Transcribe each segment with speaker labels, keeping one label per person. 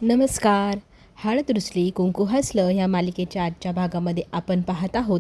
Speaker 1: नमस्कार. हळद रुसली कुंकू हसलं ह्या मालिकेच्या आजच्या भागामध्ये आपण पाहत आहोत.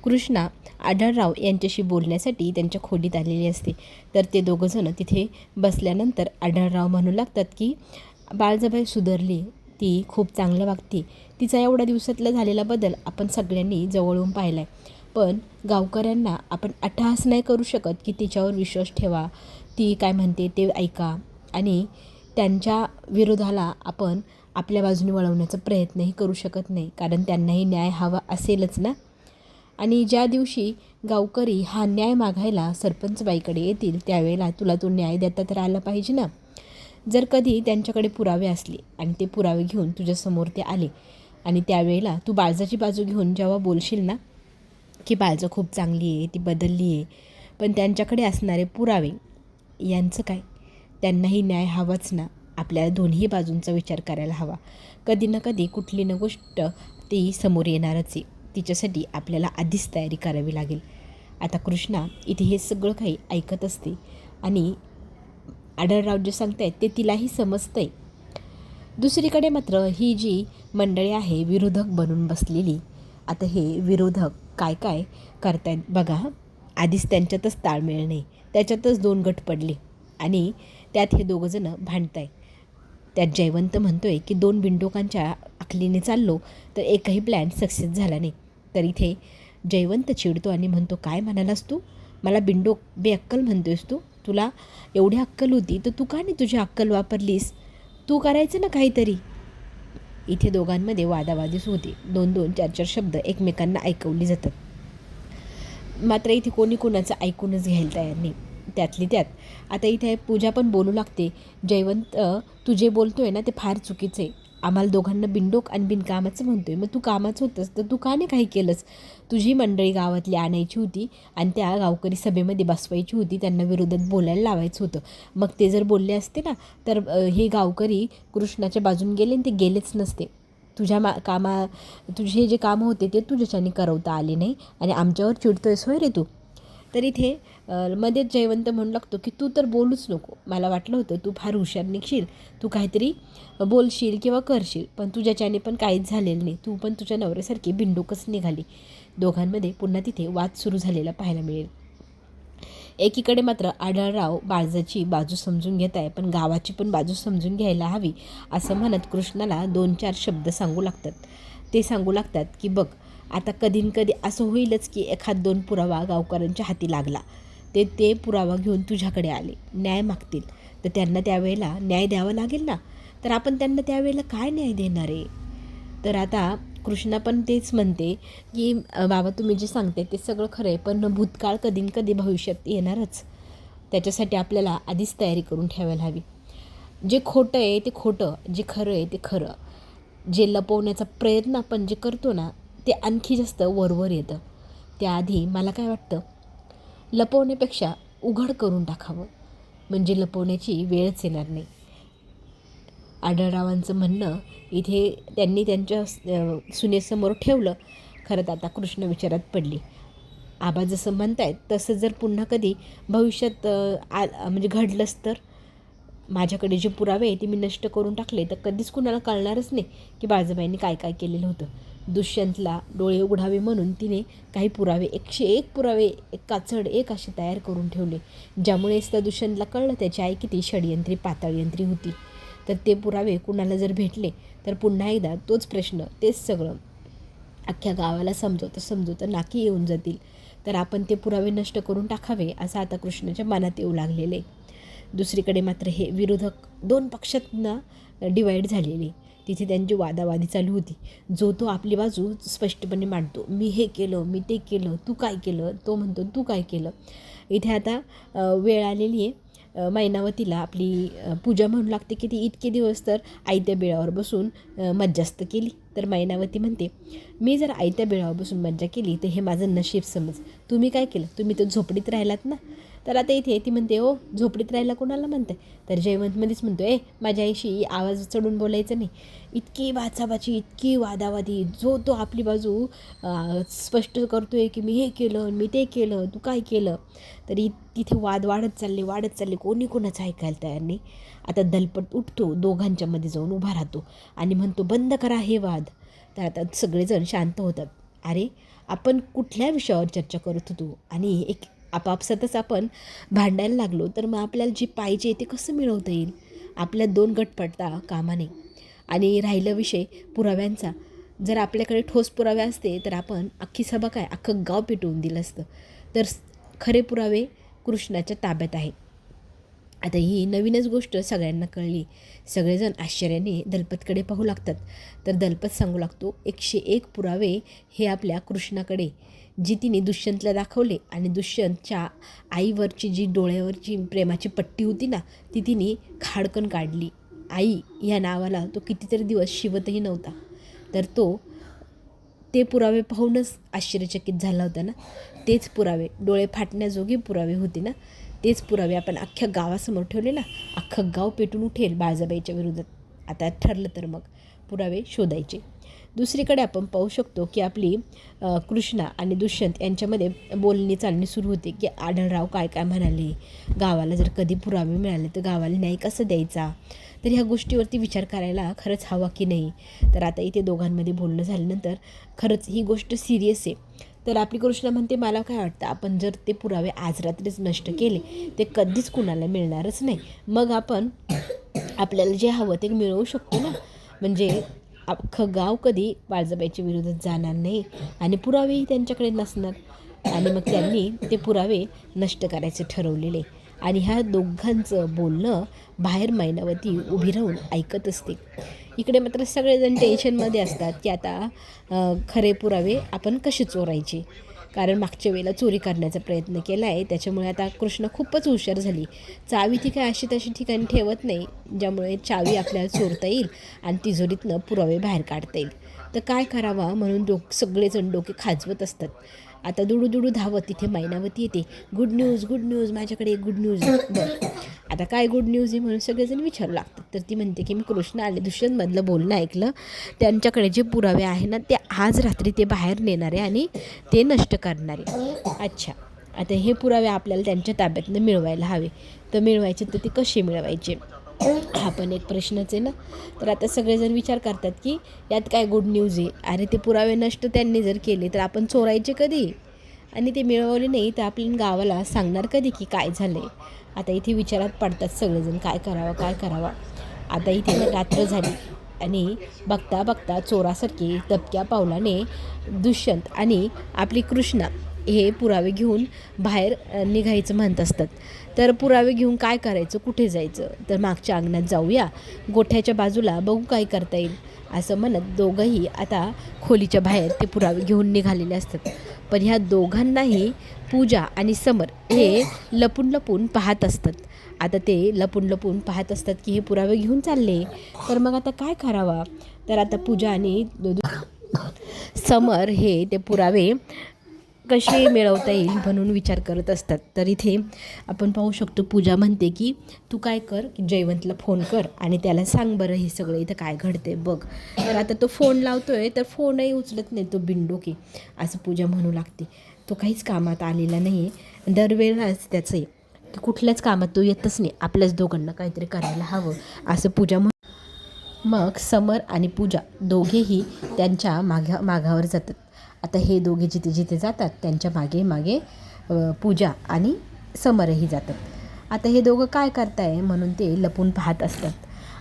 Speaker 1: कृष्णा आढळराव यांच्याशी बोलण्यासाठी त्यांच्या खोलीत आलेली असते. तर ते दोघंजणं तिथे बसल्यानंतर आढळराव म्हणू लागतात की बाळजाबाई सुधारली, ती खूप चांगलं वागते, तिचा एवढ्या दिवसातला झालेला बदल आपण सगळ्यांनी जवळून पाहिला आहे. पण गावकऱ्यांना आपण अट्टहास नाही करू शकत की तिच्यावर विश्वास ठेवा, ती काय म्हणते ते ऐका आणि त्यांच्या विरोधाला आपण आपल्या बाजूने वळवण्याचा प्रयत्नही करू शकत नाही, कारण त्यांनाही न्याय हवा असेलच ना. आणि ज्या दिवशी गावकरी हा न्याय मागायला सरपंचबाईकडे येतील त्यावेळेला तुला तो न्याय देता तर आला पाहिजे ना. जर कधी त्यांच्याकडे पुरावे असले आणि ते पुरावे घेऊन तुझ्यासमोर ते आले आणि त्यावेळेला तू बाळजाची बाजू घेऊन जेव्हा बोलशील ना की बाळजा खूप चांगली आहे, ती बदलली आहे, पण त्यांच्याकडे असणारे पुरावे यांचं काय, त्यांनाही न्याय हवाच ना. आपल्याला दोन्ही बाजूंचा विचार करायला हवा. कधी ना कधी कुठली ना गोष्ट ती समोर येणारच आहे, तिच्यासाठी आपल्याला आधीच तयारी करावी लागेल. आता कृष्णा इथे हे सगळं काही ऐकत असते आणि आढळराव जे सांगतायत ते तिलाही समजतं आहे. दुसरीकडे मात्र ही जी मंडळी आहे विरोधक बनून बसलेली, आता हे विरोधक काय काय करतायत बघा. आधीच त्यांच्यातच ताळमेळ नाही, त्याच्यातच दोन गट पडले आणि त्यात हे दोघंजणं भांडत आहे. त्यात जयवंत म्हणतोय की 2 बिंडोकांच्या आखलीने चाललो तर एकही प्लॅन सक्सेस झाला नाही. तर इथे जयवंत चिडतो आणि म्हणतो, काय म्हणालास तू, मला बिंडोक बेअक्कल म्हणतोयस तू, तुला एवढी अक्कल होती तर तू का नाही तुझी अक्कल वापरलीस, तू करायचं ना काहीतरी. इथे दोघांमध्ये वादावादीच होते. 2-2, 4-4 शब्द एकमेकांना ऐकवली जातात. मात्र इथे कोणी कोणाचं ऐकूनच घ्यायला तयार नाही. त्यातली त्यात आता इथे पूजा पण बोलू लागते, जयवंत तू जे बोलतो आहे ना ते फार चुकीचं आहे, आम्हाला दोघांना बिनडोक आणि बिनकामाचं म्हणतो आहे. मग तू कामाचं होतंस तर तू का नाही काही केलंस, तुझी मंडळी गावातली आणायची होती आणि त्या गावकरी सभेमध्ये बसवायची होती, त्यांना विरोधात बोलायला लावायचं होतं. मग ते जर बोलले असते ना तर हे गावकरी कृष्णाच्या बाजून गेले आणि ते गेलेच नसते. तुझ्या तुझे जे कामं होते ते तुझ्याच्याने करवता आले नाही आणि आमच्यावर चिडतोयस होय रे तू. तर इथे मध्येच जयवंत म्हणू लागतो की तू तर बोलूच नको, मला वाटलं होतं तू फार हुशार निघशील, तू काहीतरी बोलशील किंवा करशील, पण तुझ्याच्याने पण काहीच झालेलं नाही, तू पण तुझ्या नवऱ्यासारखी बिंडोकच निघाली. दोघांमध्ये पुन्हा तिथे वाद सुरू झालेला पाहायला मिळेल. एकीकडे मात्र आढळराव बाळजाची बाजू समजून घेत आहे, पण गावाची पण बाजू समजून घ्यायला हवी असं म्हणत कृष्णाला 2-4 शब्द सांगू लागतात. ते सांगू लागतात की बघ, आता कधी असं होईलच की 1-2 पुरावा गावकऱ्यांच्या हाती लागला, ते पुरावा घेऊन तुझ्याकडे आले, न्याय मागतील, तर त्यांना त्यावेळेला न्याय द्यावा लागेल ना. तर आपण त्यांना त्यावेळेला काय न्याय देणार आहे. तर आता कृष्णा पण तेच म्हणते की बाबा तुम्ही जे सांगते ते सगळं खरं आहे, पण भूतकाळ कधी भविष्यात येणारच, त्याच्यासाठी आपल्याला आधीच तयारी करून ठेवायला हवी. जे खोटं आहे ते खोटं, जे खरं आहे ते खरं. जे लपवण्याचा प्रयत्न आपण जे करतो ना ते आणखी जास्त वरवर येतं. त्याआधी मला काय वाटतं, लपवण्यापेक्षा उघड करून टाकावं, म्हणजे लपवण्याची वेळच येणार नाही. आढळरावांचं म्हणणं इथे त्यांनी त्यांच्या सुनेसमोर ठेवलं. खरं तर आता कृष्ण विचारात पडली. आबा जसं म्हणतायत तसं जर पुन्हा कधी भविष्यात म्हणजे घडलंच तर माझ्याकडे जे पुरावे आहे ते मी नष्ट करून टाकले तर कधीच कुणाला कळणारच नाही की बाळजाबाईंनी काय काय केलेलं होतं. दुष्यंतला डोळे उघडावे म्हणून तिने काही पुरावे 101 पुरावे एक काचड एक असे तयार करून ठेवले, ज्यामुळेच त्या दुष्यंतला कळलं त्याची आई किती षडयंत्री पाताळयंत्री होती. तर ते पुरावे कुणाला जर भेटले तर पुन्हा एकदा तोच प्रश्न, तेच सगळं अख्ख्या गावाला समजवतं नाकी येऊन जातील. तर आपण ते पुरावे नष्ट करून टाकावे असं आता कृष्णाच्या मनात येऊ लागलेलं आहे. दुसरीकडे मात्र हे विरोधक 2 पक्षांना डिवाईड झालेले, तिथे त्यांची वादावादी चालू होती. जो तो आपली बाजू स्पष्टपणे मांडतो, मी हे केलं, मी ते केलं, तू काय केलं, तो म्हणतो तू काय केलं. इथे आता वेळ आलेली आहे. मैनावतीला आपली पूजा म्हणू लागते की ती इतके दिवस तर आयत्या बिळावर बसून मज्जास्त केली. तर मैनावती म्हणते, मी जर आयत्या बिळावर बसून मज्जा केली तर हे माझं नशीब समज, तुम्ही काय केलं, तुम्ही तर झोपडीत राहिलात ना. तर आता इथे ती म्हणते, हो झोपडीत राहायला कोणाला म्हणते? तर जयवंतमध्येच म्हणतो, माझ्या आईशी आवाज चढून बोलायचं नाही. इतकी बाचाबाची, इतकी वादावादी, जो तो आपली बाजू स्पष्ट करतोय की मी हे केलं, मी ते केलं, तू काय केलं. तरी तिथे वाद वाढत चालले, कोणी कोणाचं ऐकायला तयार नाही. आता दलपत उठतो, दोघांच्या मध्ये जाऊन उभा राहतो आणि म्हणतो, बंद करा हे वाद. तर आता सगळेजण शांत होतात. अरे आपण कुठल्या विषयावर चर्चा करत होतो आणि एक आपापसातच आपण भांडायला लागलो, तर मग आपल्याला जे पाहिजे ते कसं मिळवता येईल? आपल्या 2 गट पडता कामा नये. आणि राहिलं विषय पुराव्यांचा, जर आपल्याकडे ठोस पुरावे असते तर आपण अख्खी सभा काय अख्खं गाव पेटवून दिलं असतं. तर खरे पुरावे कृष्णाच्या ताब्यात आहे. आता ही नवीनच गोष्ट सगळ्यांना कळली. सगळेजण आश्चर्याने दलपतकडे पाहू लागतात. तर दलपत सांगू लागतो, 101 पुरावे हे आपल्या कृष्णाकडे, जी तिने दुष्यंतला दाखवले आणि दुष्यंतच्या आईवरची जी डोळ्यावरची प्रेमाची पट्टी होती ना, ती तिने खाडकन काढली. आई या नावाला तो कितीतरी दिवस शिवतही नव्हता. तर ते पुरावे पाहूनच आश्चर्यचकित झाला होता ना. तेच पुरावे, डोळे फाटण्याजोगे पुरावे होते ना, तेच पुरावे आपण अख्ख्या गावासमोर ठेवले ना, अख्खं गाव पेटून उठेल बाळजाबाईच्या विरोधात. आता ठरलं तर मग पुरावे शोधायचे. दुसरीकडे आपण पाहू शकतो की आपली कृष्णा आणि दुष्यंत यांच्यामध्ये बोलणी चालणी सुरू होते की आढळराव काय काय म्हणाले, गावाला जर कधी पुरावे मिळाले तर गावाला न्याय कसा द्यायचा. तर ह्या गोष्टीवरती विचार करायला खरंच हवा की नाही. तर आता इथे दोघांमध्ये बोलणं झाल्यानंतर खरंच ही गोष्ट सिरियस आहे. तर आपली कृष्णा म्हणते, मला काय वाटतं, आपण जर ते पुरावे आज रात्रीच नष्ट केले ते कधीच कुणाला मिळणारच नाही. मग आपण आपल्याला जे हवं ते मिळवू शकतो ना. म्हणजे अख्खं गाव कधी बाळजाबाईच्या विरोधात जाणार नाही आणि पुरावेही त्यांच्याकडे नसणार. आणि मग त्यांनी ते पुरावे नष्ट करायचे ठरवलेले. आणि ह्या दोघांचं बोलणं बाहेर मैनावती उभी राहून ऐकत असते. इकडे मात्र सगळेजण टेन्शनमध्ये असतात की आता खरे पुरावे आपण कसे चोरायचे. कारण मागच्या वेळेला चोरी करण्याचा प्रयत्न केला आहे, त्याच्यामुळे आता कृष्ण खूपच हुशार झाली. चावी ती काय अशी तशी ठिकाणी ठेवत नाही, ज्यामुळे चावी आपल्याला चोरता येईल आणि तिजोरीतनं पुरावे बाहेर काढता येईल. तर काय करावा म्हणून सगळेजण डोके खाजवत असतात. आता दुडू धावत तिथे मैनावती येते. गुड न्यूज, माझ्याकडे एक गुड न्यूज. बरं, आता काय गुड न्यूज आहे म्हणून सगळेजण विचारू लागतात. तर ती म्हणते की मी कृष्ण आणि दुष्यंतमधलं बोलणं ऐकलं, त्यांच्याकडे जे पुरावे आहे ना ते आज रात्री ते बाहेर नेणारे आणि ते नष्ट करणारे. अच्छा, आता हे पुरावे आपल्याला त्यांच्या ताब्यातनं मिळवायला हवे. तर मिळवायचे तर ते कसे मिळवायचे, हा पण एक प्रश्नच आहे ना. तर आता सगळेजण विचार करतात की यात काय गुड न्यूज आहे. अरे ते पुरावे नष्ट त्यांनी जर केले तर आपण चोरायचे कधी, आणि ते मिळवले नाही तर आपल्या गावाला सांगणार कधी की काय झालं आहे. आता इथे विचारात पडतात सगळेजण, काय करावा. आता इथे रात्र झाली आणि बघता चोरासारखी दबक्या पावलाने दुष्यंत आणि आपली कृष्णा हे पुरावे घेऊन बाहेर निघायचं म्हणत असतात. तर पुरावे घेऊन काय करायचं, कुठे जायचं, तर मागच्या अंगणात जाऊया, गोठ्याच्या बाजूला बघू काय करता येईल, असं म्हणत दोघंही आता खोलीच्या बाहेर ते पुरावे घेऊन निघालेले असतात. पण ह्या दोघांनाही पूजा आणि समर हे लपून पाहत असतात. आता ते लपून पाहत असतात की हे पुरावे घेऊन चालले. तर मग आता काय करावा. तर आता पूजा आणि समर हे ते पुरावे कसे मिळवता येईल म्हणून विचार करत असतात. तर इथे आपण पाहू शकतो पूजा म्हणते की तू काय कर, की जयवंतला फोन कर आणि त्याला सांग बरं हे सगळं इथं काय घडते बघ. तर आता तो फोन लावतोय तर फोनही उचलत नाही तो बिनडोकी, असं पूजा म्हणू लागते. तो काहीच कामात आलेला नाही आहे. दरवेळेलाच त्याचं की कुठल्याच कामात तो येतच नाही, आपल्याच दोघांना काहीतरी करायला हवं असं पूजा मग समर आणि पूजा दोघेही त्यांच्या मागावर जातात. आता हे दोघे जिथे जातात त्यांच्या मागे पूजा आणि समरही जातात. आता हे दोघं काय करताय म्हणून ते लपून पाहत असतात.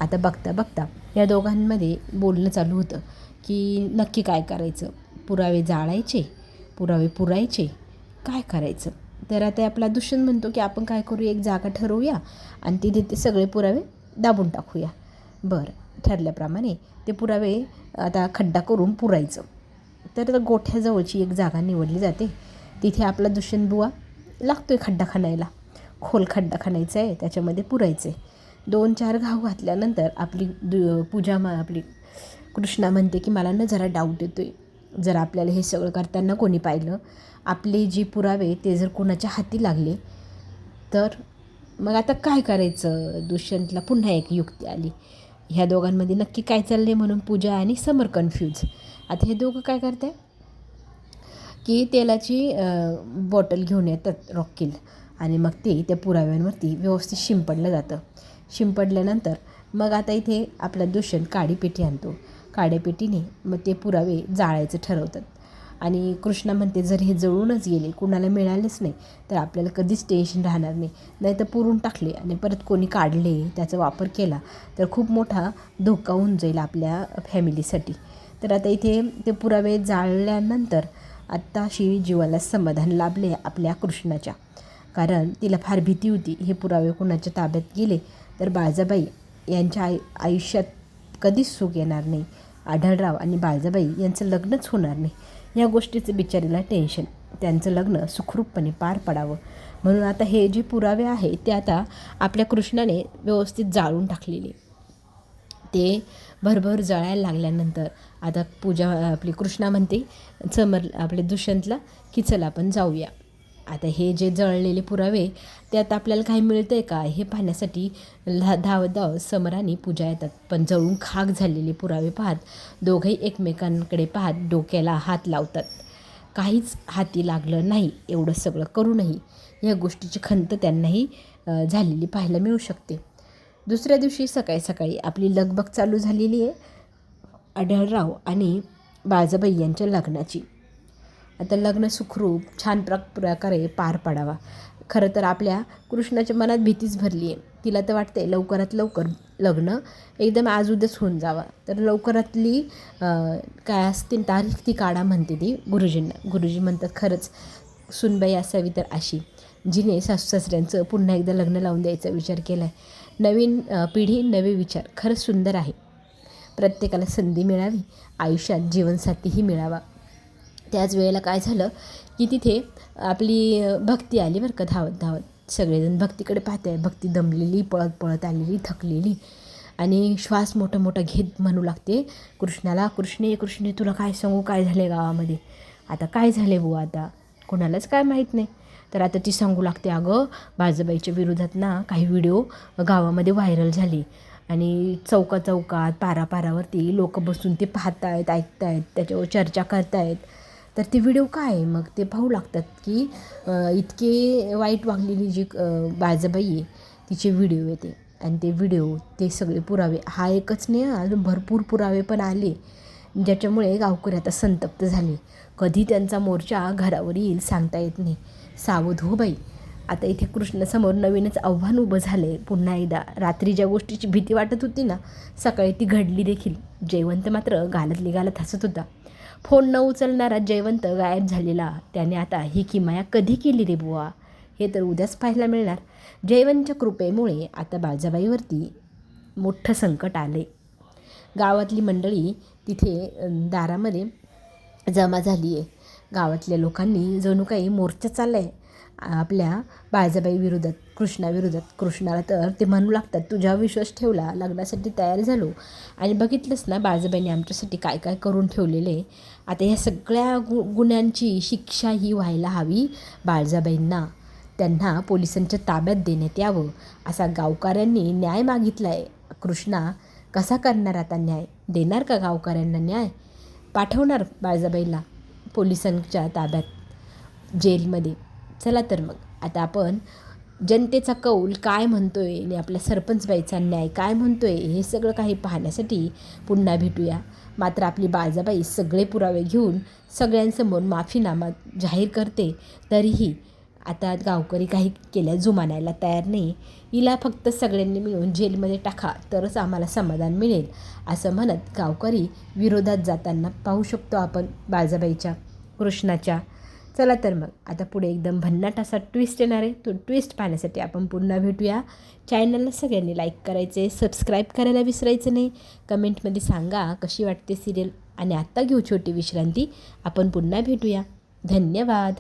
Speaker 1: आता बघता या दोघांमध्ये बोलणं चालू होतं की नक्की काय करायचं, पुरावे जाळायचे, पुरावे पुरायचे, काय करायचं. तर आता आपला दुष्यंत म्हणतो की आपण काय करूया, एक जागा ठरवूया आणि तिथे ते सगळे पुरावे दाबून टाकूया. बरं, ठरल्याप्रमाणे ते पुरावे आता खड्डा करून पुरायचं. तर गोठ्याजवळची एक जागा निवडली जाते. तिथे आपला दुष्यंत बुवा लागतो आहे खड्डा खणायला. खोल खड्डा खणायचा आहे, त्याच्यामध्ये पुरायचं आहे. 2-4 घाव घातल्यानंतर आपली आपली कृष्णा म्हणते की मला ना जरा डाऊट येतो आहे, जर आपल्याला हे सगळं करताना कोणी पाहिलं, आपले जे पुरावे ते जर कोणाच्या हाती लागले तर मग आता काय करायचं? दुष्यंतला पुन्हा एक युक्ती आली. ह्या दोघांमध्ये नक्की काय चालले म्हणून पूजा आणि समर कन्फ्यूज. आता हे दोघं काय करताय की तेलाची बॉटल घेऊन येतात रॉकील, आणि मग ते त्या पुराव्यांवरती व्यवस्थित शिंपडलं जातं. शिंपडल्यानंतर मग आता इथे आपला दुष्यंत काडीपेटी आणतो. काड्यापेटीने मग ते पुरावे जाळायचं ठरवतात. आणि कृष्णा म्हणते, जर हे जळूनच गेले, कुणाला मिळालेच नाही, तर आपल्याला कधीच टेन्शन राहणार नाही. नाही तर पुरून टाकले आणि परत कोणी काढले, त्याचा वापर केला, तर खूप मोठा धोका होऊन जाईल आपल्या फॅमिलीसाठी. तर आता इथे ते पुरावे जाळल्यानंतर आत्ताशी जीवाला समाधान लाभले आपल्या कृष्णाच्या. कारण तिला फार भीती होती, हे पुरावे कुणाच्या ताब्यात गेले तर बाळजाबाई यांच्या आयुष्यात कधीच सुख येणार नाही. आढळराव आणि बाळजाबाई यांचं लग्नच होणार नाही. या गोष्टीचं बिचारीला टेन्शन. त्यांचं लग्न सुखरूपपणे पार पडावं म्हणून आता हे जे पुरावे आहे ते आता आपल्या कृष्णाने व्यवस्थित जाळून टाकलेले. ते भरभर जळायला लागल्यानंतर आता पूजा आपली कृष्णा म्हणते समर आपले दुष्यंतला की चला आपण जाऊया. आता हे जे जळलेले पुरावे त्यात आपल्याला काही मिळतं आहे का हे पाहण्यासाठी धावत धावत समर आणि पूजा येतात. पण जळून खाक झालेले पुरावे पाहत दोघंही एकमेकांकडे पाहत डोक्याला हात लावतात. काहीच हाती लागलं नाही. एवढं सगळं करूनही या गोष्टीची खंत त्यांनाही झालेली पाहायला मिळू शकते. दुसऱ्या दिवशी सकाळी सकाळी आपली लगबग चालू झालेली आहे आढळराव आणि बाळजाबाई यांच्या लग्नाची. आता लग्न सुखरूप छान प्रकारे पार पाडावा. खरं तर आपल्या कृष्णाच्या मनात भीतीच भरली आहे. तिला तर वाटते लवकरात लवकर लग्न एकदम आज उद्याच होऊन जावा. तर लवकरातली काय असते तारीख ती काढा म्हणते ती गुरुजींना. गुरुजी म्हणतात खरंच सुनबाई असावी तर अशी, जिने सासू सासऱ्यांचं पुन्हा एकदा लग्न लावून द्यायचा विचार केला आहे. नवीन पिढी नवे विचार खरंच सुंदर आहे. प्रत्येकाला संधी मिळावी, आयुष्यात जीवनसाथीही मिळावा. त्याच वेळेला काय झालं की तिथे आपली भक्ती आली बरं का धावत धावत. सगळेजण भक्तीकडे पाहते. भक्ती दमलेली, पळत पळत आलेली, थकलेली, आणि श्वास मोठा मोठा घेत म्हणू लागते कृष्णाला, कृष्णे कृष्णे तुला काय सांगू काय झाले गावामध्ये. आता काय झाले बुवा, आता कोणालाच काय माहीत नाही. तर आता ती सांगू लागते, अगं बाळजाबाईच्या विरोधात ना काही व्हिडिओ गावामध्ये व्हायरल झाले आणि चौकात पारावरती लोक बसून ते पाहतायत, ऐकतायत, त्याच्यावर चर्चा करतायत. तर ते व्हिडिओ काय आहे, मग ते पाहू लागतात की इतके वाईट वागलेली जी बाळजाबाई आहे तिचे व्हिडिओ येते. आणि ते व्हिडिओ ते सगळे पुरावे, हा एकच नाही, अजून भरपूर पुरावे पण आले, ज्याच्यामुळे गावकरी आता संतप्त झाले. कधी त्यांचा मोर्चा घरावर येईल सांगता येत नाही. सावध हो बाई. आता इथे कृष्णासमोर नवीनच आव्हान उभं झालं आहे. पुन्हा एकदा रात्री ज्या गोष्टीची भीती वाटत होती ना, सकाळी ती घडली देखील. जयवंत मात्र गालत हसत होता. फोन न उचलणारा जयवंत गायब झालेला. त्याने आता ही किमया कधी केली रे बुवा, हे तर उद्याच पाहायला मिळणार. जयवंतच्या कृपेमुळे आता बाळजाबाईवरती मोठं संकट आले. गावातली मंडळी तिथे दारामध्ये जमा झाली आहे. गावातल्या लोकांनी जणू काही मोर्चा चालला आहे आपल्या बाळजाबाई विरोधात, कृष्णाविरोधात. कृष्णाला तर ते म्हणू लागतात, तुझ्यावर विश्वास ठेवला, लग्नासाठी तयार झालो, आणि बघितलंच ना बाळजाबाईंनी आमच्यासाठी काय काय करून ठेवलेले. आता ह्या सगळ्या गुन्ह्यांची शिक्षा ही व्हायला हवी बाळजाबाईंना. त्यांना पोलिसांच्या ताब्यात देण्यात यावं असा गावकऱ्यांनी न्याय मागितला आहे. कृष्णा कसा करणार आता न्याय? देणार का गावकऱ्यांना न्याय? पाठवणार बाळजाबाईला पोलिसांच्या ताब्यात, जेलमध्ये? चला तर मग आता आपण जनतेचा कौल काय म्हणतोय आणि आपल्या सरपंचबाईचा न्याय काय म्हणतोय हे सगळं काही पाहण्यासाठी पुन्हा भेटूया. मात्र आपली बाळजाबाई सगळे पुरावे घेऊन सगळ्यांसमोर माफीनामा जाहीर करते. तरीही आता गावकरी काही केल्या जुमानायला तयार नाही. हिला फक्त सगळ्यांनी मिळून जेलमध्ये टाका तरच आम्हाला समाधान मिळेल असं म्हणत गावकरी विरोधात जाताना पाहू शकतो आपण बाळजाबाईच्या, कृष्णाच्या. चला तर मग आता पुढे एकदम भन्नाट असा ट्विस्ट येणार आहे. तो ट्विस्ट पाहण्यासाठी आपण पुन्हा भेटूया. चॅनलला सगळ्यांनी लाईक करायचे, सबस्क्राईब करायला विसरायचं नाही. कमेंटमध्ये सांगा कशी वाटते सिरियल. आणि आत्ता घेऊ छोटी विश्रांती. आपण पुन्हा भेटूया. धन्यवाद.